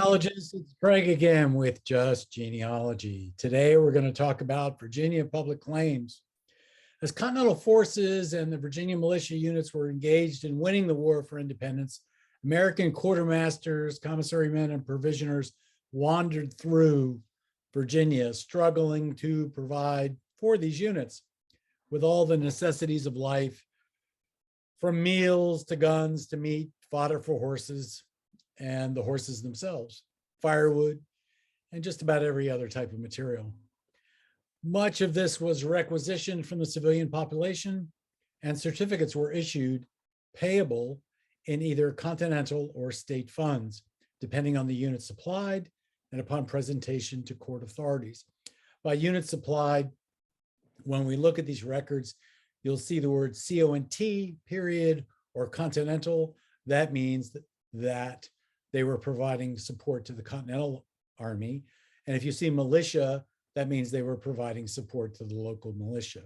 Genealogists, it's Craig again with Just Genealogy. Today we're going to talk about Virginia public claims. As Continental forces and the Virginia militia units were engaged in winning the war for independence, American quartermasters, commissary men, and provisioners wandered through Virginia, struggling to provide for these units with all the necessities of life, from meals to guns to meat, fodder for horses, and the horses themselves, firewood, and just about every other type of material. Much of this was requisitioned from the civilian population, and certificates were issued payable in either continental or state funds, depending on the unit supplied and upon presentation to court authorities. By unit supplied, when we look at these records, you'll see the word CONT period or continental. That means that they were providing support to the Continental Army. And if you see militia, that means they were providing support to the local militia.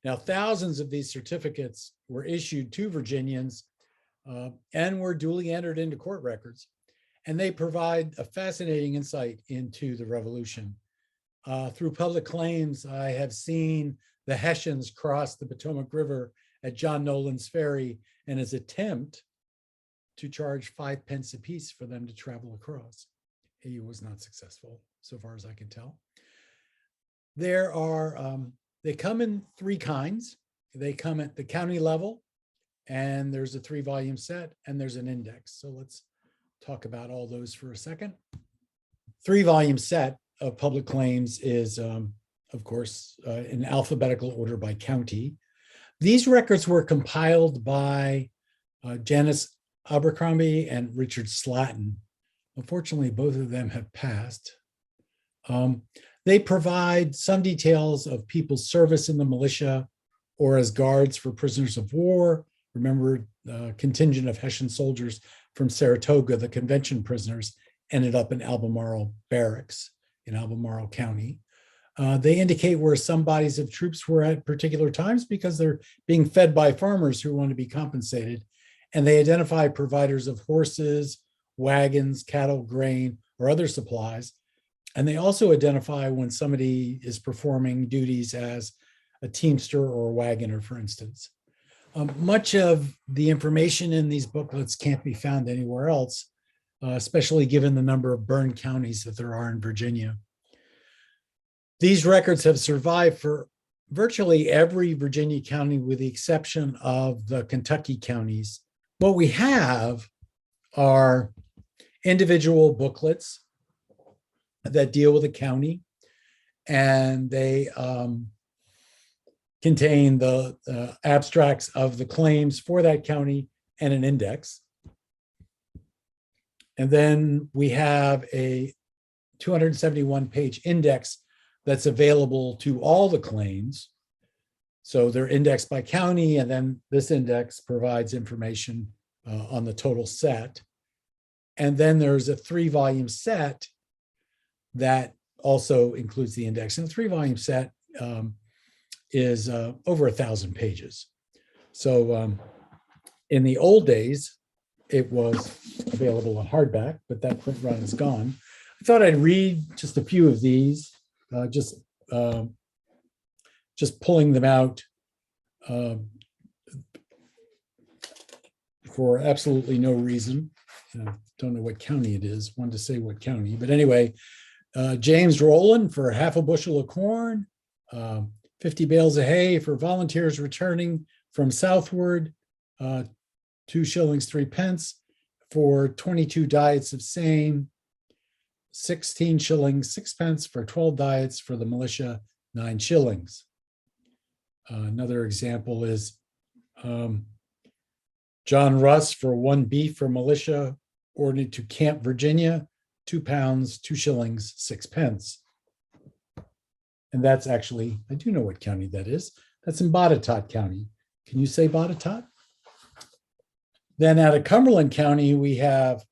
Now, thousands of these certificates were issued to Virginians and were duly entered into court records. And they provide a fascinating insight into the Revolution. Through public claims, I have seen the Hessians cross the Potomac River at John Nolan's Ferry and his attempt to charge 5 pence apiece for them to travel across. He was not successful, so far as I can tell. There are, they come in 3 kinds. They come at the county level, and there's a 3-volume set, and there's an index. So let's talk about all those for a second. 3-volume set of public claims is, of course, in alphabetical order by county. These records were compiled by Janice Abercrombie and Richard Slatton. Unfortunately, both of them have passed. They provide some details of people's service in the militia or as guards for prisoners of war. Remember, the contingent of Hessian soldiers from Saratoga, the convention prisoners, ended up in Albemarle Barracks in Albemarle County. They indicate where some bodies of troops were at particular times because they're being fed by farmers who want to be compensated. And they identify providers of horses, wagons, cattle, grain, or other supplies. And they also identify when somebody is performing duties as a teamster or a wagoner, for instance. Much of the information in these booklets can't be found anywhere else, especially given the number of burned counties that there are in Virginia. These records have survived for virtually every Virginia county with the exception of the Kentucky counties. What we have are individual booklets that deal with a county, and they contain the abstracts of the claims for that county and an index. And then we have a 271-page index that's available to all the claims. So they're indexed by county, and then this index provides information on the total set. And then there's a 3-volume set that also includes the index. And the 3-volume set is over 1,000 pages. So in the old days, it was available on hardback, but that print run is gone. I thought I'd read just a few of these, just pulling them out for absolutely no reason. Don't know what county it is. Wanted to say what county, but anyway, James Rowland for half a bushel of corn, 50 bales of hay for volunteers returning from southward, 2 shillings 3 pence for 22 diets of same, 16 shillings 6 pence for 12 diets for the militia, 9 shillings. Another example is John Russ for 1 beef for militia ordered to Camp Virginia, 2 pounds, 2 shillings 6 pence. And that's actually, I do know what county that is. That's in Botetourt County. Can you say Botetourt? Then out of Cumberland County, we have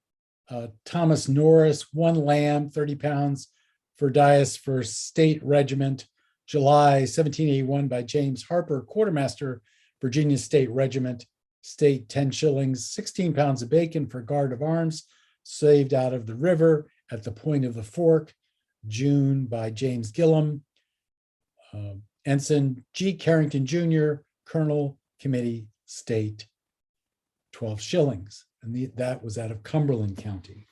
Thomas Norris, 1 lamb, 30 pounds for dias for State Regiment, July 1781 by James Harper, quartermaster, Virginia State Regiment, state 10 shillings, 16 pounds of bacon for guard of arms saved out of the river at the point of the fork, June, by James Gillum, Ensign G. Carrington Jr., Colonel, Committee, State, 12 shillings. And that was out of Cumberland County.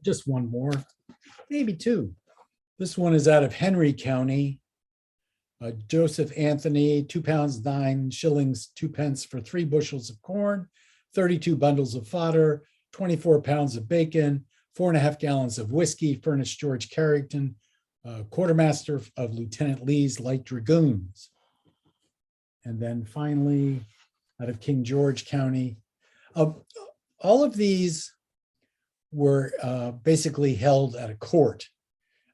Just one more, maybe two. This one is out of Henry County. Joseph Anthony, 2 pounds 9 shillings 2 pence for 3 bushels of corn, 32 bundles of fodder, 24 pounds of bacon, 4.5 gallons of whiskey, furnished George Carrington, quartermaster of Lieutenant Lee's Light Dragoons. And then finally, out of King George County, all of these were basically held at a court,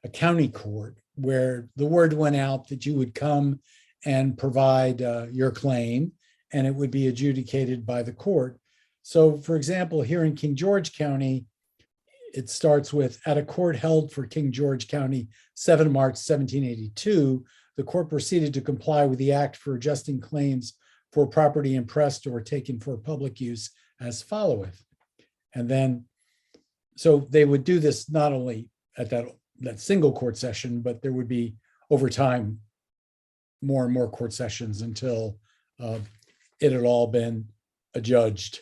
a county court, where the word went out that you would come and provide your claim, and it would be adjudicated by the court. So, for example, here in King George County, it starts with, at a court held for King George County, 7 March 1782, the court proceeded to comply with the act for adjusting claims for property impressed or taken for public use as followeth. And then, so they would do this not only at that single court session, but there would be over time more and more court sessions until it had all been adjudged.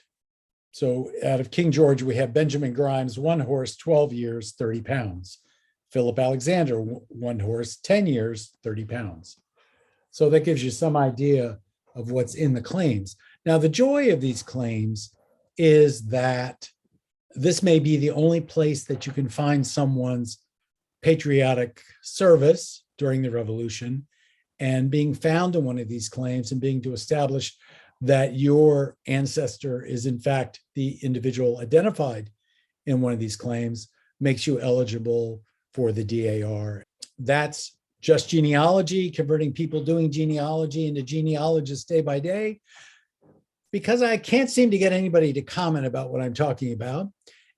So out of King George, we have Benjamin Grimes, 1 horse, 12 years, 30 pounds. Philip Alexander, 1 horse, 10 years, 30 pounds. So that gives you some idea of what's in the claims. Now, the joy of these claims is that this may be the only place that you can find someone's patriotic service during the Revolution, and being found in one of these claims and being to establish that your ancestor is in fact the individual identified in one of these claims makes you eligible for the DAR. That's Just Genealogy, converting people doing genealogy into genealogists day by day. Because I can't seem to get anybody to comment about what I'm talking about,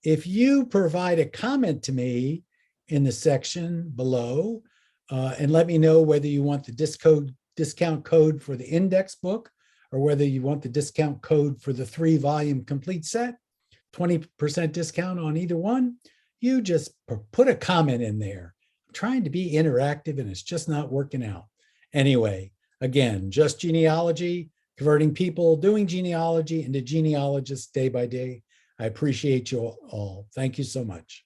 if you provide a comment to me in the section below and let me know whether you want the discount code for the index book or whether you want the discount code for the 3-volume complete set, 20% discount on either one, you just put a comment in there. I'm trying to be interactive and it's just not working out. Anyway, again, Just Genealogy, converting people doing genealogy into genealogists day by day. I appreciate you all. Thank you so much.